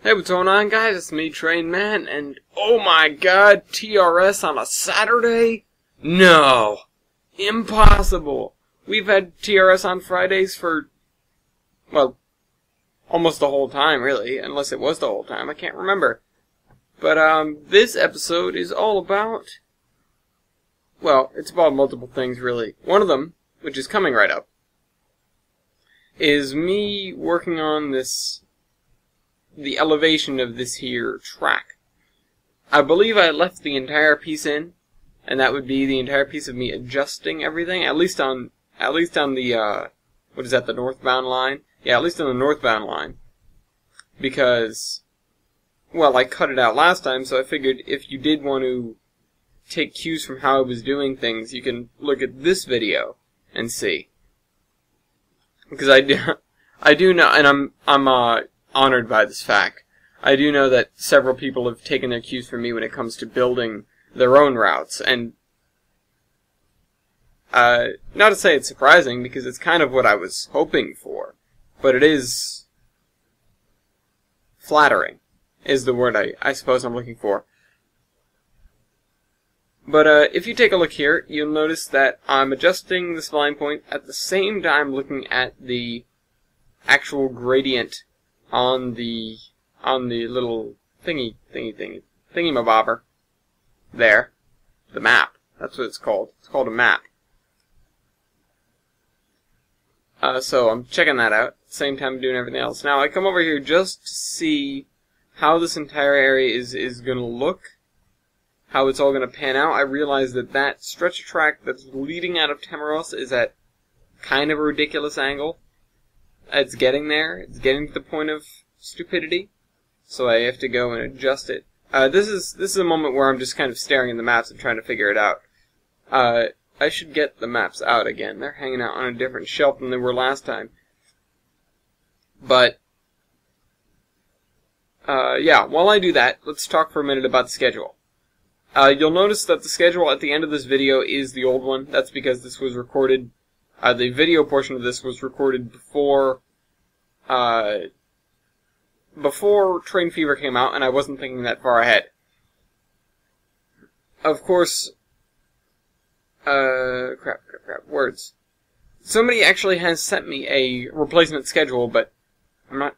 Hey, what's going on, guys? It's me, Train Man, and oh my god, TRS on a Saturday? No! Impossible! We've had TRS on Fridays for, well, almost the whole time, really, unless it was the whole time, I can't remember. But, this episode is all about, well, it's about multiple things, really. One of them, which is coming right up, is me working on the elevation of this here track. I believe I left the entire piece in, and that would be the entire piece of me adjusting everything, at least on the, what is that, the northbound line? Yeah, at least on the northbound line. Because, well, I cut it out last time, so I figured if you did want to take cues from how I was doing things, you can look at this video and see. Because I do know, and I'm honored by this fact. I do know that several people have taken their cues from me when it comes to building their own routes, and not to say it's surprising, because it's kind of what I was hoping for, but it is flattering, is the word I suppose I'm looking for. But if you take a look here, you'll notice that I'm adjusting the spline point at the same time looking at the actual gradient on the little thingy-mabobber there. The map. That's what it's called. It's called a map. So I'm checking that out. At the same time I'm doing everything else. Now I come over here just to see how this entire area is going to look. How it's all going to pan out. I realize that stretch of track that's leading out of Tamaros is at kind of a ridiculous angle. It's getting there. It's getting to the point of stupidity. So I have to go and adjust it. This is a moment where I'm just kind of staring at the maps and trying to figure it out. I should get the maps out again. They're hanging out on a different shelf than they were last time. But, yeah, while I do that, let's talk for a minute about the schedule. You'll notice that the schedule at the end of this video is the old one. That's because this was recorded, the video portion of this was recorded before Train Fever came out, and I wasn't thinking that far ahead. Of course, words. Somebody actually has sent me a replacement schedule, but I'm not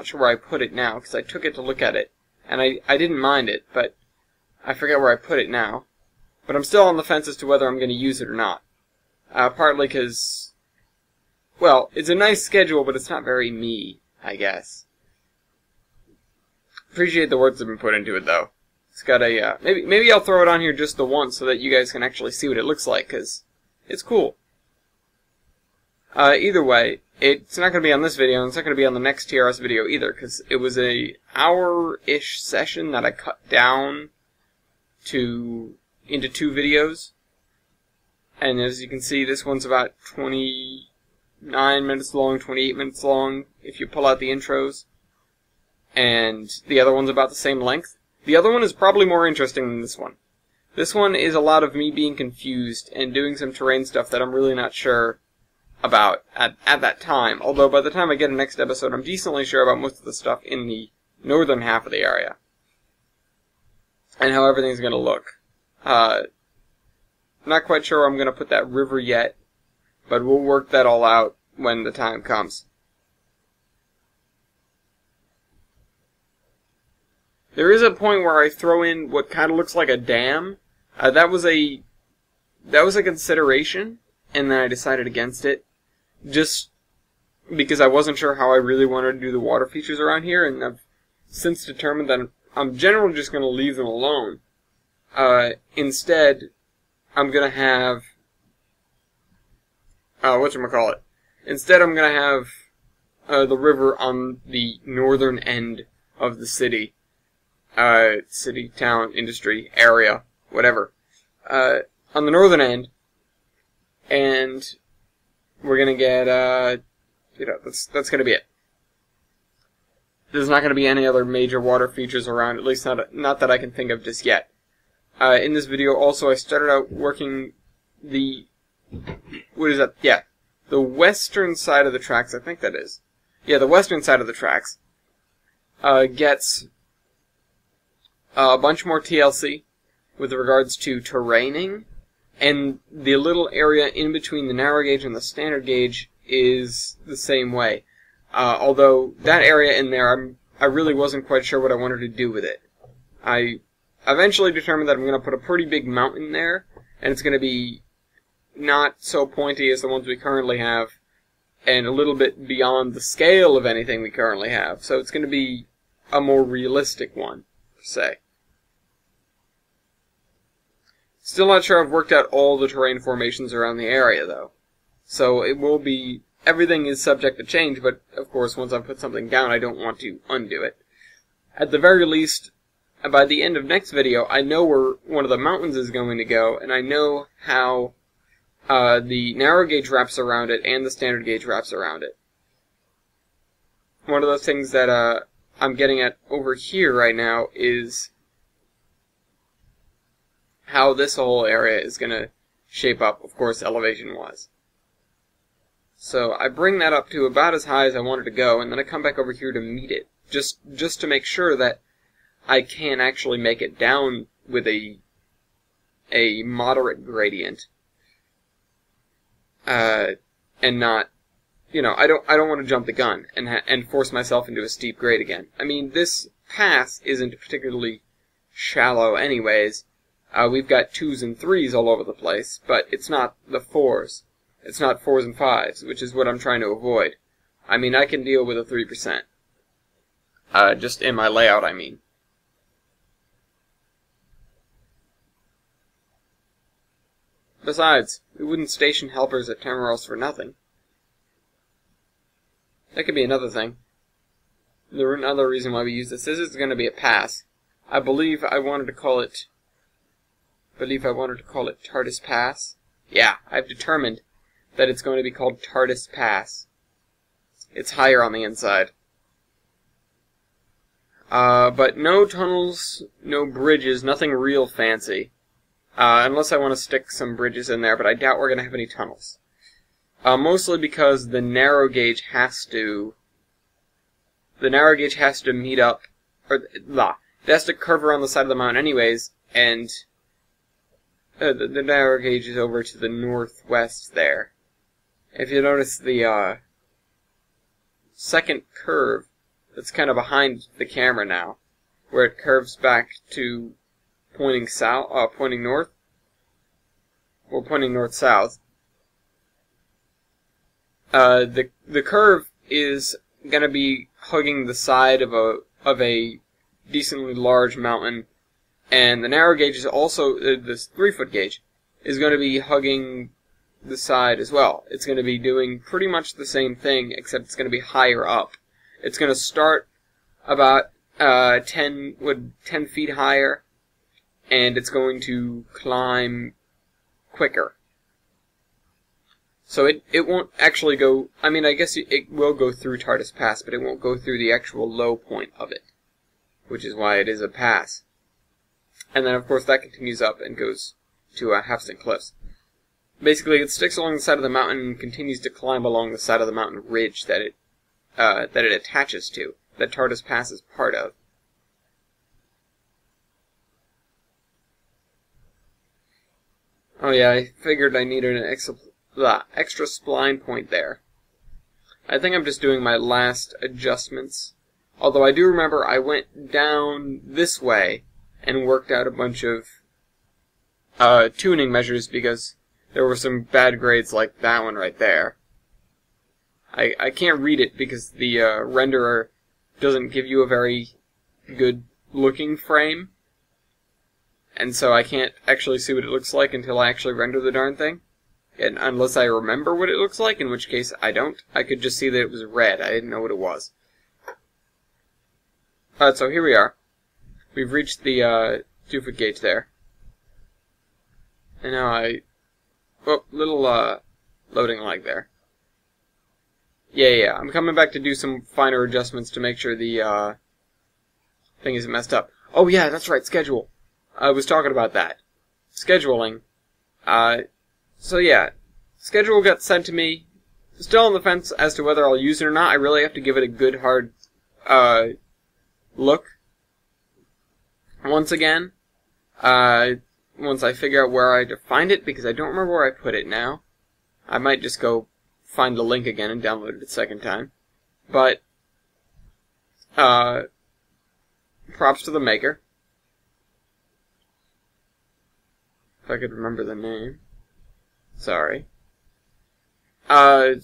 sure where I put it now, because I took it to look at it, and I didn't mind it, but I forget where I put it now. But I'm still on the fence as to whether I'm going to use it or not. Partly because, well, it's a nice schedule, but it's not very me, I guess. Appreciate the words that have been put into it, though. It's got a, maybe I'll throw it on here just the once so that you guys can actually see what it looks like, because it's cool. Either way, it's not going to be on this video, and it's not going to be on the next TRS video either, because it was a hour-ish session that I cut down into 2 videos. And as you can see, this one's about 29 minutes long, 28 minutes long, if you pull out the intros. And the other one's about the same length. The other one is probably more interesting than this one. This one is a lot of me being confused and doing some terrain stuff that I'm really not sure about at that time. Although by the time I get a next episode, I'm decently sure about most of the stuff in the northern half of the area. And how everything's going to look. Not quite sure where I'm going to put that river yet, but we'll work that all out when the time comes. There is a point where I throw in what kind of looks like a dam. That was a consideration, and then I decided against it, just because I wasn't sure how I really wanted to do the water features around here, and I've since determined that I'm generally just going to leave them alone. Instead, I'm going to have, Instead, I'm going to have the river on the northern end of the city. City, town, industry, area, whatever. On the northern end, and we're going to get, that's going to be it. There's not going to be any other major water features around, at least not that I can think of just yet. In this video, also, I started out working the western side of the tracks, I think that is. Yeah, the western side of the tracks. gets a bunch more TLC with regards to terraining, and the little area in between the narrow gauge and the standard gauge is the same way. Although that area in there, I really wasn't quite sure what I wanted to do with it. I eventually determined that I'm going to put a pretty big mountain there, and it's going to be not so pointy as the ones we currently have, and a little bit beyond the scale of anything we currently have. So it's going to be a more realistic one, per se. Still not sure I've worked out all the terrain formations around the area, though. So it will be... everything is subject to change, but of course once I've put something down, I don't want to undo it. At the very least, by the end of next video, I know where one of the mountains is going to go, and I know how the narrow gauge wraps around it and the standard gauge wraps around it. One of the things that I'm getting at over here right now is how this whole area is going to shape up, of course, elevation-wise. So I bring that up to about as high as I wanted to go, and then I come back over here to meet it, just to make sure that I can actually make it down with a moderate gradient, and not, I don't want to jump the gun and force myself into a steep grade again. I mean, this pass isn't particularly shallow, anyways. We've got 2s and 3s all over the place, but it's not the 4s. It's not 4s and 5s, which is what I'm trying to avoid. I mean, I can deal with a 3%. Just in my layout, I mean. Besides, we wouldn't station helpers at Tamaros for nothing. That could be another thing. Another reason why we use this. This is going to be a pass. I believe I wanted to call it TARDIS Pass. Yeah, I've determined that it's going to be called TARDIS Pass. It's higher on the inside. But no tunnels, no bridges, nothing real fancy. Unless I want to stick some bridges in there, but I doubt we're going to have any tunnels. Mostly because the narrow gauge has to meet up, or it has to curve around the side of the mountain anyways, and the narrow gauge is over to the northwest there. If you notice the second curve that's kind of behind the camera now, where it curves back to pointing north, or pointing north-south, the curve is going to be hugging the side of a decently large mountain, and the narrow gauge is also, this 3-foot gauge, is going to be hugging the side as well. It's going to be doing pretty much the same thing, except it's going to be higher up. It's going to start about 10 feet higher, and it's going to climb quicker. So it won't actually go, I mean, I guess it will go through TARDIS Pass, but it won't go through the actual low point of it, which is why it is a pass. And then, of course, that continues up and goes to Halfstone Cliffs. Basically, it sticks along the side of the mountain and continues to climb along the side of the mountain ridge that it attaches to, that TARDIS Pass is part of. Oh yeah, I figured I needed an extra spline point there. I think I'm just doing my last adjustments. Although I do remember I went down this way and worked out a bunch of tuning measures because there were some bad grades like that one right there. I can't read it because the renderer doesn't give you a very good looking frame. And so I can't actually see what it looks like until I actually render the darn thing. And unless I remember what it looks like, in which case I don't. I could just see that it was red. I didn't know what it was. So here we are. We've reached the 2-foot gauge there. And now little loading lag there. Yeah, I'm coming back to do some finer adjustments to make sure the thing isn't messed up. Oh yeah, that's right, schedule. I was talking about that. Scheduling. So yeah, schedule got sent to me. Still on the fence as to whether I'll use it or not. I really have to give it a good hard look once again. Once I figure out where I find it, because I don't remember where I put it now. I might just go find the link again and download it a second time. But, props to the maker. If I could remember the name. Sorry. But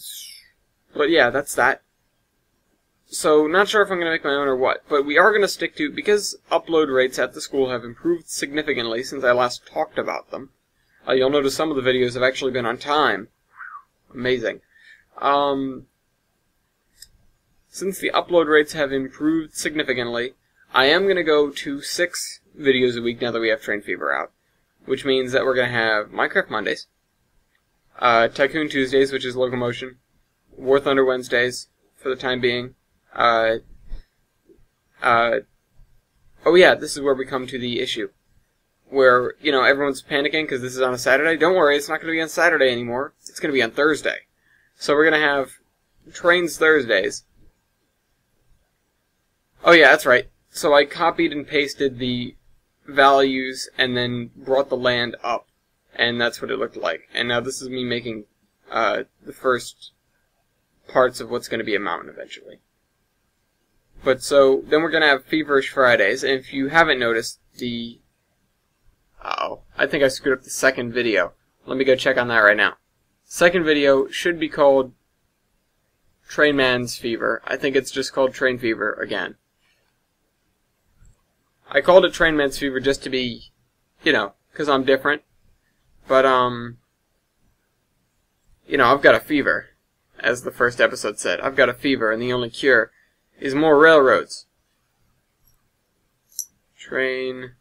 yeah, that's that. So, not sure if I'm going to make my own or what, but we are going to stick to, because upload rates at the school have improved significantly since I last talked about them. You'll notice some of the videos have actually been on time. Amazing. Since the upload rates have improved significantly, I am going to go to 6 videos a week now that we have Train Fever out. Which means that we're going to have Minecraft Mondays, Tycoon Tuesdays, which is Locomotion, War Thunder Wednesdays, for the time being. Oh yeah, this is where we come to the issue. Where, you know, everyone's panicking because this is on a Saturday. Don't worry, it's not going to be on Saturday anymore. It's going to be on Thursday. So we're going to have Trains Thursdays. Oh yeah, that's right. So I copied and pasted the values and then brought the land up. And that's what it looked like. And now this is me making the first parts of what's going to be a mountain eventually. But so, then we're going to have Feverish Fridays, and if you haven't noticed, I think I screwed up the second video. Let me go check on that right now. Second video should be called Train Man's Fever. I think it's just called Train Fever again. I called it Train Man's Fever just to be, you know, because I'm different. But, you know, I've got a fever, as the first episode said. I've got a fever, and the only cure is more railroads. Train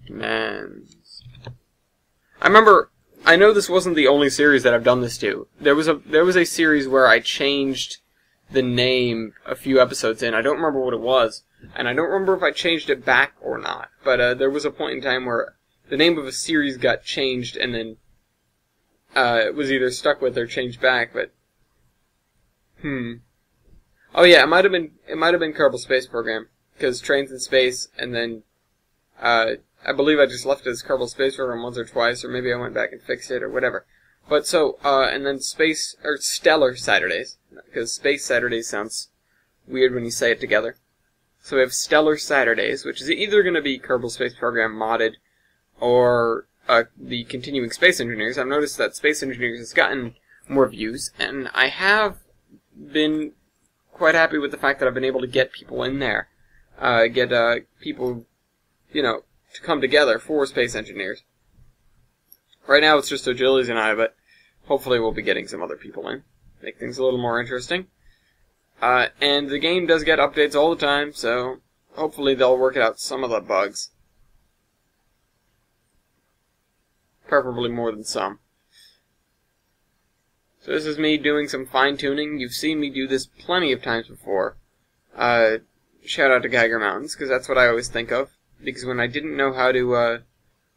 Man's. I know this wasn't the only series that I've done this to. There was a series where I changed the name a few episodes in. I don't remember what it was, and I don't remember if I changed it back or not. But there was a point in time where the name of a series got changed, and then it was either stuck with or changed back. But oh yeah, it might have been Kerbal Space Program, because Trains in Space, and then I believe I just left it as Kerbal Space Program once or twice, or maybe I went back and fixed it or whatever. But so and then Stellar Saturdays, because Space Saturdays sounds weird when you say it together. So we have Stellar Saturdays, which is either going to be Kerbal Space Program modded or the Continuing Space Engineers. I've noticed that Space Engineers has gotten more views, and I have been quite happy with the fact that I've been able to get people in there. Get people, you know, to come together for Space Engineers. Right now it's just Ogillies and I, but hopefully we'll be getting some other people in. Make things a little more interesting. And the game does get updates all the time, so hopefully they'll work out some of the bugs. Preferably more than some. So this is me doing some fine-tuning. You've seen me do this plenty of times before. Shout out to Geiger Mountains, because that's what I always think of. Because when I didn't know how to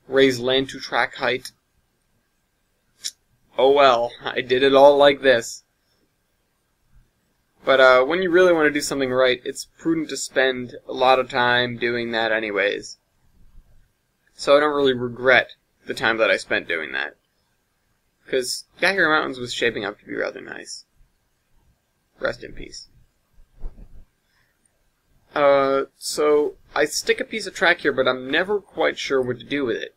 raise land to track height, oh well, I did it all like this. But when you really want to do something right, it's prudent to spend a lot of time doing that anyways. So I don't really regret the time that I spent doing that. Because Geiger Mountains was shaping up to be rather nice. Rest in peace. So I stick a piece of track here, but I'm never quite sure what to do with it.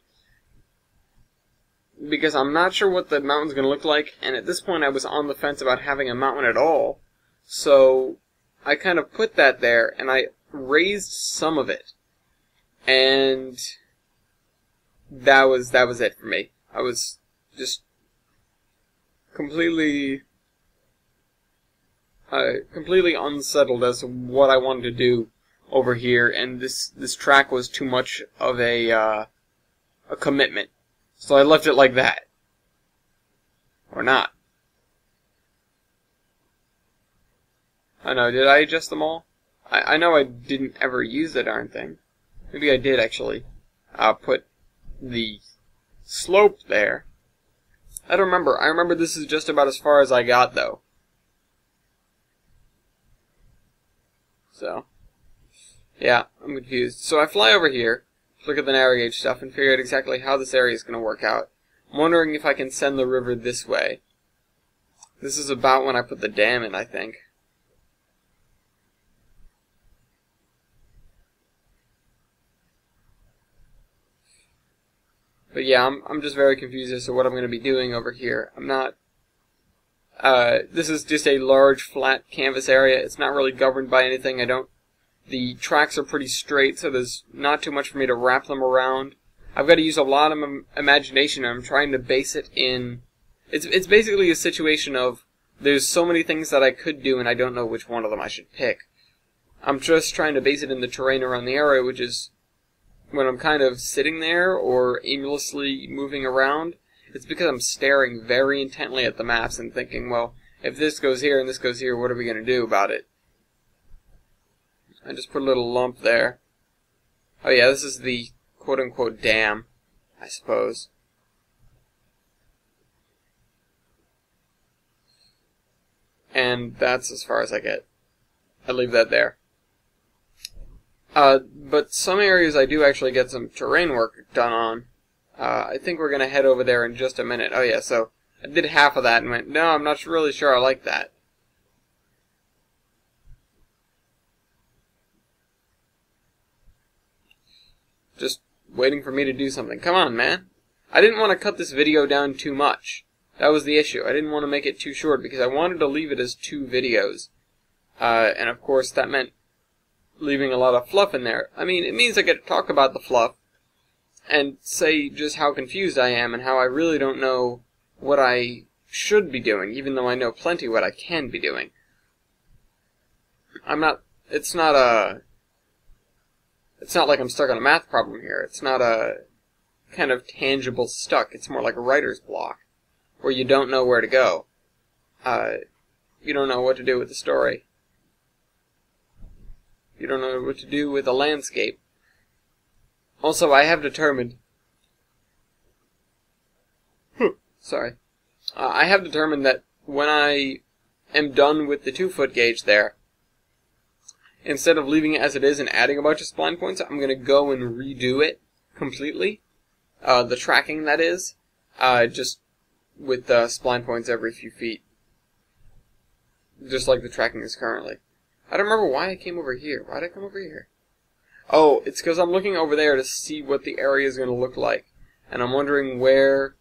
Because I'm not sure what the mountain's going to look like, and at this point I was on the fence about having a mountain at all. So I kind of put that there, and I raised some of it. And that was it for me. I was just completely unsettled as to what I wanted to do over here, and this track was too much of a commitment. So I left it like that. Or not. I know, did I adjust them all? I know I didn't ever use the darn thing. Maybe I did, actually. Put the slope there. I don't remember. I remember this is just about as far as I got, though. Yeah, I'm confused. So I fly over here, look at the narrow gauge stuff, and figure out exactly how this area is going to work out. I'm wondering if I can send the river this way. This is about when I put the dam in, I think. But yeah, I'm just very confused as to what I'm going to be doing over here. I'm not... this is just a large, flat canvas area. It's not really governed by anything. The tracks are pretty straight, so there's not too much for me to wrap them around. I've got to use a lot of imagination. I'm trying to base it in... It's basically a situation of there's so many things that I could do, and I don't know which one of them I should pick. I'm just trying to base it in the terrain around the area, which is when I'm kind of sitting there or aimlessly moving around. It's because I'm staring very intently at the maps and thinking, well, if this goes here and this goes here, what are we going to do about it? I just put a little lump there. Oh yeah, this is the quote-unquote dam, I suppose. And that's as far as I get. I leave that there. But some areas I do actually get some terrain work done on. I think we're going to head over there in just a minute. Oh yeah, so I did half of that and went, no, I'm not really sure I like that. Just waiting for me to do something. Come on, man. I didn't want to cut this video down too much. That was the issue. I didn't want to make it too short because I wanted to leave it as 2 videos. And of course that meant leaving a lot of fluff in there. I mean, it means I get to talk about the fluff and say just how confused I am and how I really don't know what I should be doing, even though I know plenty what I can be doing. It's not like I'm stuck on a math problem here. It's not a kind of tangible stuck. It's more like a writer's block, where you don't know where to go. You don't know what to do with the story. You don't know what to do with a landscape. Also, I have determined... Sorry. I have determined that when I am done with the 2-foot gauge there, instead of leaving it as it is and adding a bunch of spline points, I'm going to go and redo it completely. The tracking, that is. Just with spline points every few feet. Just like the tracking is currently. I don't remember why I came over here. Why did I come over here? Oh, it's because I'm looking over there to see what the area is going to look like. And I'm wondering where...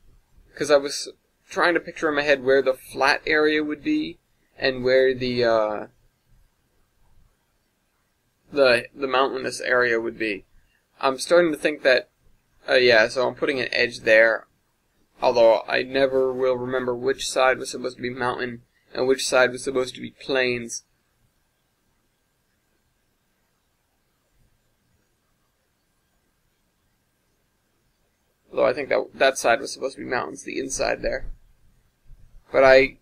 Because I was trying to picture in my head where the flat area would be, and where the mountainous area would be. I'm starting to think that... yeah, so I'm putting an edge there. Although I never will remember which side was supposed to be mountain, and which side was supposed to be plains. Although I think that side was supposed to be mountains, the inside there. But I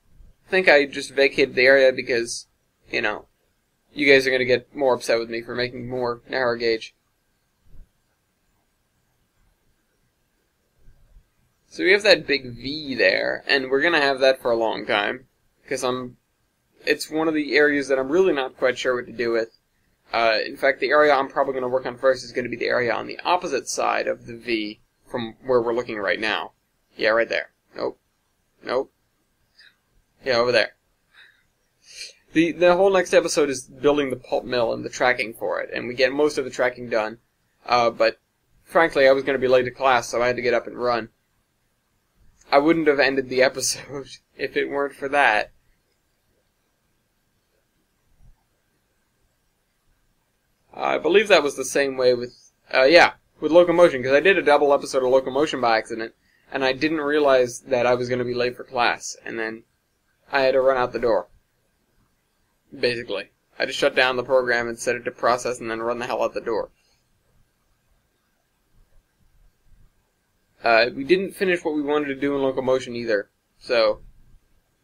think I just vacated the area because, you know, you guys are going to get more upset with me for making more narrow gauge. So we have that big V there, and we're going to have that for a long time. Because it's one of the areas that I'm really not quite sure what to do with. In fact, the area I'm probably going to work on first is going to be the area on the opposite side of the V from where we're looking right now. Yeah, right there. Nope. Nope. Yeah, over there. The whole next episode is building the pulp mill and the tracking for it, and we get most of the tracking done. But frankly, I was going to be late to class, so I had to get up and run. I wouldn't have ended the episode if it weren't for that. I believe that was the same way with, with locomotion, because I did a double episode of locomotion by accident, and I didn't realize that I was going to be late for class, and then I had to run out the door. Basically. I just shut down the program and set it to process and then run the hell out the door. We didn't finish what we wanted to do in locomotion either, so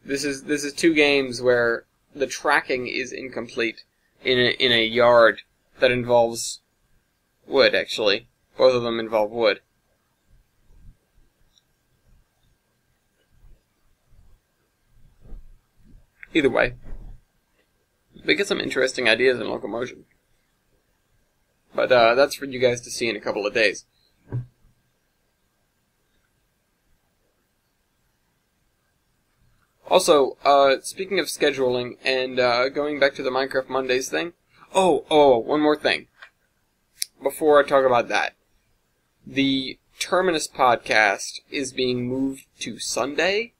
this is 2 games where the tracking is incomplete in a yard that involves wood, actually. Both of them involve wood. Either way, we get some interesting ideas in locomotion. But that's for you guys to see in a couple of days. Also, speaking of scheduling and going back to the Minecraft Mondays thing. Oh, one more thing. Before I talk about that. The Terminus podcast is being moved to Sunday.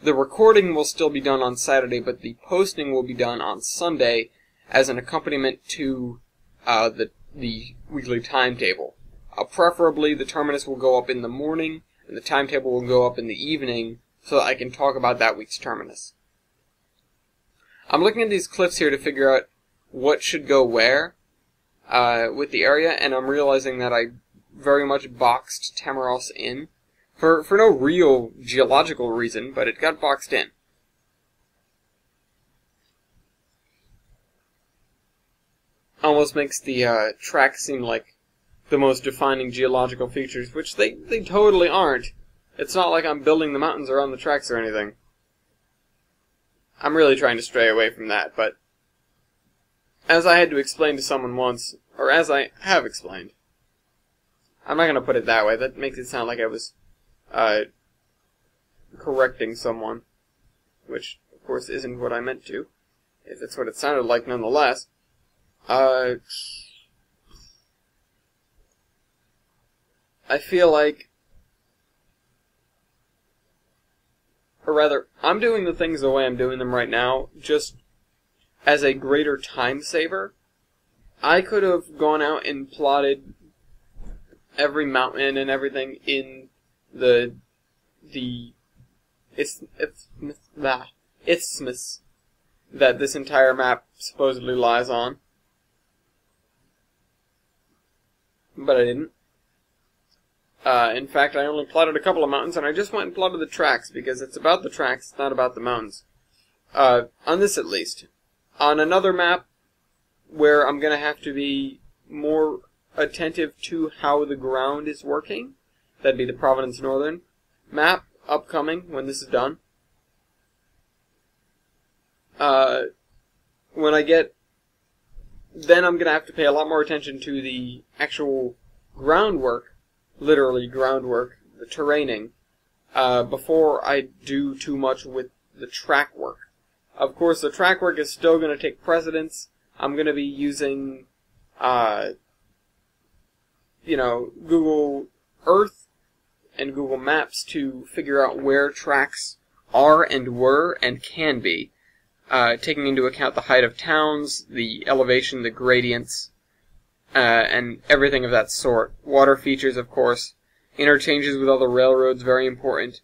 The recording will still be done on Saturday, but the posting will be done on Sunday as an accompaniment to the weekly timetable. Preferably, the Terminus will go up in the morning, and the timetable will go up in the evening, so that I can talk about that week's Terminus. I'm looking at these cliffs here to figure out what should go where with the area, and I'm realizing that I very much boxed Tamaros in. For no real geological reason, but it got boxed in. Almost makes the tracks seem like the most defining geological features, which they totally aren't. It's not like I'm building the mountains around the tracks or anything. I'm really trying to stray away from that, but as I had to explain to someone once, or as I have explained, I'm not going to put it that way. That makes it sound like I was correcting someone, which, of course, isn't what I meant to, if it's what it sounded like nonetheless. I feel like, or rather, I'm doing the things the way I'm doing them right now, just as a greater time saver. I could have gone out and plotted every mountain and everything in the isthmus that this entire map supposedly lies on. But I didn't. In fact, I only plotted a couple of mountains, and I just went and plotted the tracks, because it's about the tracks, it's not about the mountains. On this at least. On another map, where I'm going to have to be more attentive to how the ground is working, that'd be the Providence Northern map, upcoming, when this is done. When I get... Then I'm going to have to pay a lot more attention to the actual groundwork, literally groundwork, the terraining, before I do too much with the track work. Of course, the track work is still going to take precedence. I'm going to be using, Google Earth and Google Maps to figure out where tracks are and were and can be, taking into account the height of towns, the elevation, the gradients, and everything of that sort. Water features, of course. Interchanges with other railroads, very important.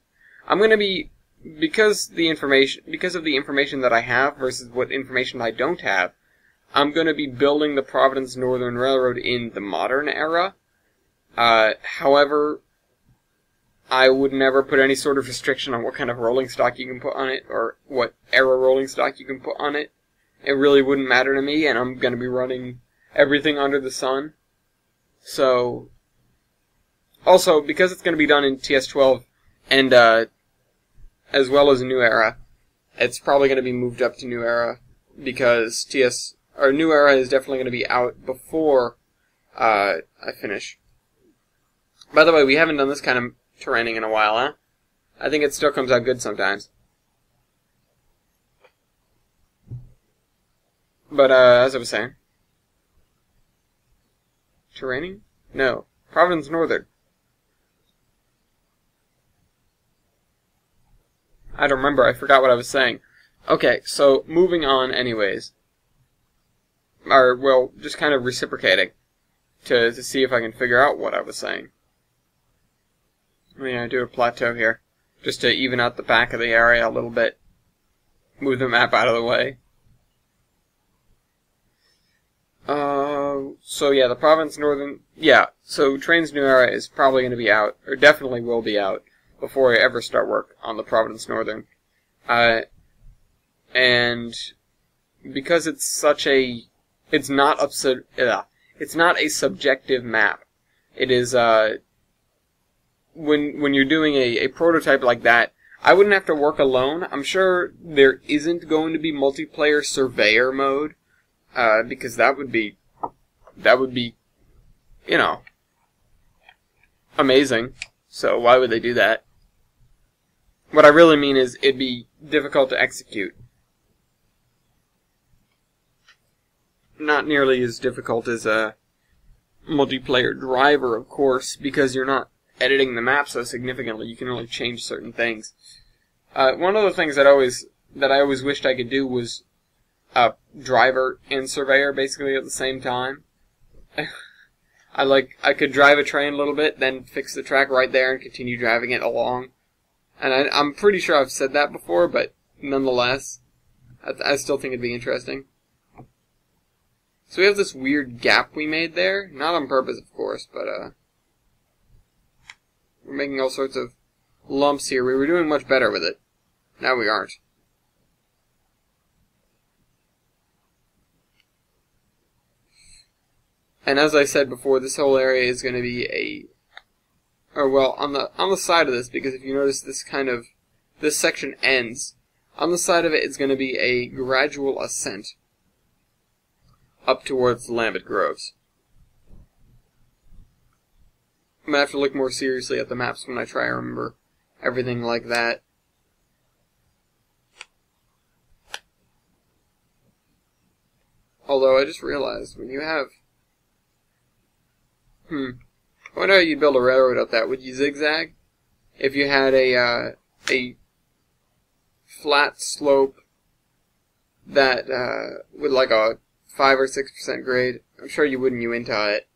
I'm going to be, because of the information that I have versus what information I don't have, I'm going to be building the Providence Northern Railroad in the modern era. However, I would never put any sort of restriction on what kind of rolling stock you can put on it, or what era rolling stock you can put on it. It really wouldn't matter to me, and I'm going to be running everything under the sun. So, also, because it's going to be done in TS12, and as well as New Era, it's probably going to be moved up to New Era, because New Era is definitely going to be out before I finish. By the way, we haven't done this kind of terraining in a while, huh? I think it still comes out good sometimes. But, as I was saying... Terraining? No. Providence Northern. I don't remember, I forgot what I was saying. Okay, so, moving on anyways. Or, well, just kind of reciprocating. To see if I can figure out what I was saying. I do a plateau here, just to even out the back of the area a little bit. Move the map out of the way. So yeah, the Province Northern... Yeah, so Trains New Era is probably going to be out, or definitely will be out, before I ever start work on the Providence Northern. And because it's such a... It's not a subjective map. It is, when you're doing a prototype like that, I wouldn't have to work alone. I'm sure there isn't going to be multiplayer surveyor mode, because that would be you know, amazing. So why would they do that? What I really mean is it'd be difficult to execute. Not nearly as difficult as a multiplayer driver, of course, because you're not editing the map so significantly. You can only change certain things. One of the things that I always wished I could do was driver and surveyor basically at the same time. I could drive a train a little bit, then fix the track right there and continue driving it along. And I'm pretty sure I've said that before, but nonetheless, I still think it'd be interesting. So we have this weird gap we made there. Not on purpose, of course, but we're making all sorts of lumps here. We were doing much better with it. Now we aren't. And as I said before, this whole area is going to be on the side of this, because if you notice this section ends. On the side of it is going to be a gradual ascent up towards the Lambeth Groves. I'm going to have to look more seriously at the maps when I try to remember everything like that. Although I just realized, when you have... I wonder how you'd build a railroad up that. Would you zigzag? If you had a flat slope that with like a 5 or 6% grade, I'm sure you wouldn't into it.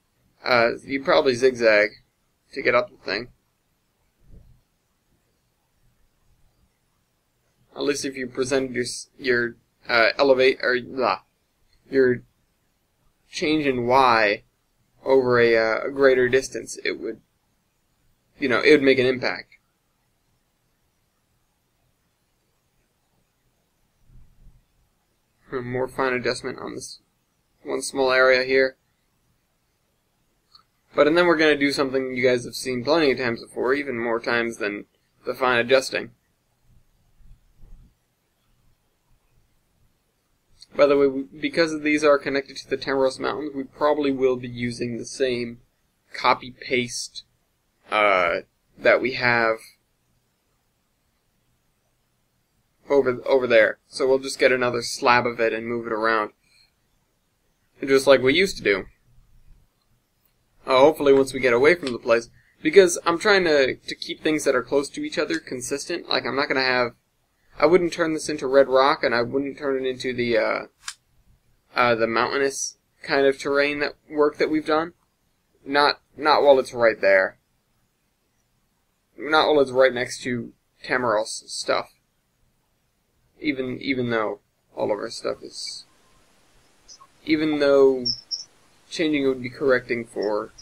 You'd probably zigzag to get up the thing. At least if you presented your your change in Y over a greater distance, it would, it would make an impact. More fine adjustment on this one small area here. But and then we're going to do something you guys have seen plenty of times before, even more times than the fine adjusting. By the way, because these are connected to the Tamaros Mountains, we probably will be using the same copy-paste that we have over there. So we'll just get another slab of it and move it around. Just like we used to do. Hopefully once we get away from the place. Because I'm trying to keep things that are close to each other consistent. Like, I'm not going to have... I wouldn't turn this into red rock, and I wouldn't turn it into the mountainous kind of terrain work that we've done. Not while it's right there. Not while it's right next to Tamaros stuff. Even though all of our stuff is... Even though changing it would be correcting for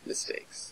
mistakes.